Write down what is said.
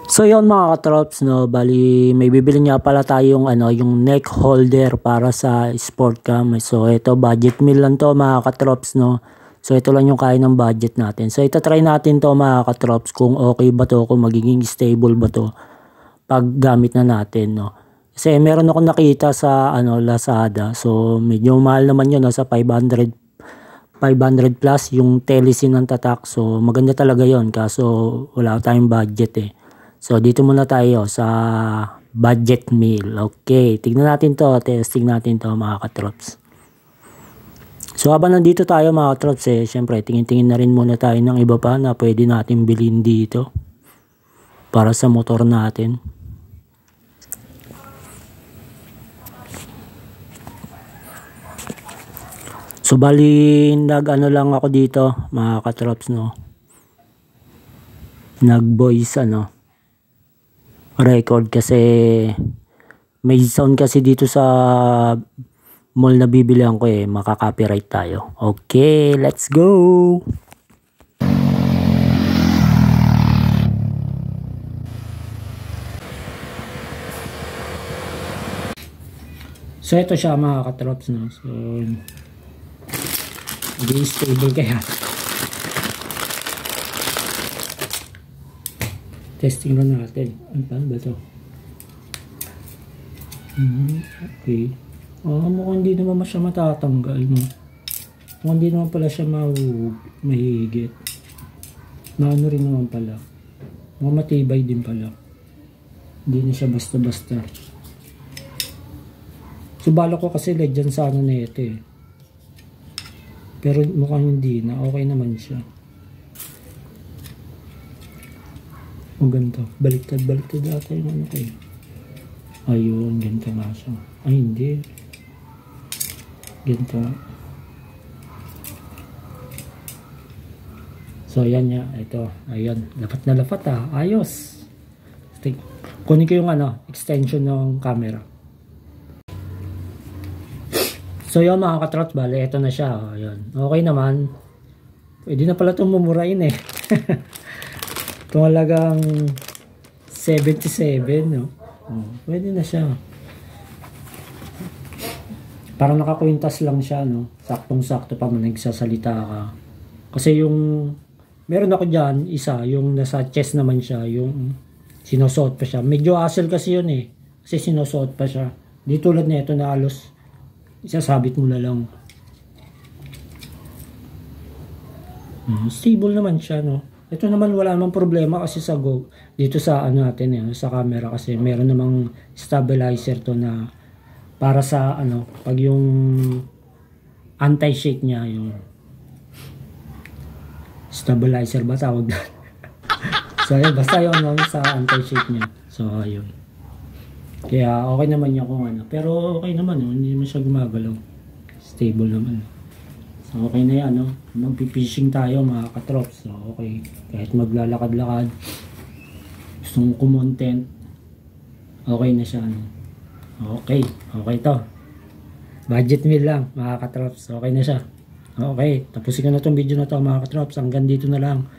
So yun mga katrops, no, bali may bibili nga pala tayong yung neck holder para sa sport cam. So ito budget meal lang to mga katrops, no. So ito lang yung kaya ng budget natin. So ito try natin to mga katrops kung okay ba to, kung magiging stable ba to pag gamit na natin, no. Kasi meron ako nakita sa Lazada. So medyo mahal naman yun, nasa 500 plus yung Telesin ng tatak. So maganda talaga yon, kaso wala tayong budget eh. So dito muna tayo sa budget meal. Okay, tignan natin to, testing natin to mga katrops. So habang nandito tayo mga katrops syempre tingin-tingin na rin muna tayo ng iba pa na pwede natin bilhin dito para sa motor natin. So bali lang ako dito mga katrops, no. Nag-voice record kasi may sound kasi dito sa mall na bibilihan ko makaka-copyright tayo. Okay, let's go. So ito siya mga katrops, no. So hindi stable kaya. Testing na natin. Ano ba ito? Okay. Mukhang hindi naman siya matatanggal, no? Mukhang hindi naman pala siya mahigit. Maano rin naman pala. Mukhang matibay din pala. Hindi na siya basta-basta. Subala ko kasi dyan sa na ito eh. Pero mukhang hindi na. Okay naman siya. O ganito. Baliktad ata yung kayo. Ayun, ganito nga siya. Ay, hindi. Ganito. So, ayan niya. Ito. Ayun. Lapat na lapat Ayos. Kunin ko yung extension ng camera. So, yun mga katrots. Bale, ito na siya. Ayun. Okay naman. Pwede na pala itong mumurain eh. Kung halagang 77, no? Pwede na siya. Parang nakakwintas lang siya, no? Saktong-sakto pa man nagsasalita ka. Kasi yung meron ako dyan, isa, yung nasa chest naman siya, yung sinusuot pa siya. Medyo hassle kasi yun eh. Kasi sinusuot pa siya. Di tulad na ito na halos isasabit mo na lang. Stable naman siya, no? Ito naman wala namang problema kasi sa dito sa natin sa camera kasi meron namang stabilizer to na para sa pag yung anti-shake niya, yung stabilizer ba tawag doon? So ayun, basta yun sa anti-shake niya. So ayun. Kaya okay naman niya kung pero okay naman hindi naman siya gumagalaw. Stable naman. So okay na yan, magpipishing tayo mga katrops. So okay, kahit maglalakad-lakad, gusto mong kumontent, okay na siya. Okay to. Budget meal lang mga katrops. Okay na siya. Okay, tapusin ko na tong video na to mga katrops. Hanggang dito na lang.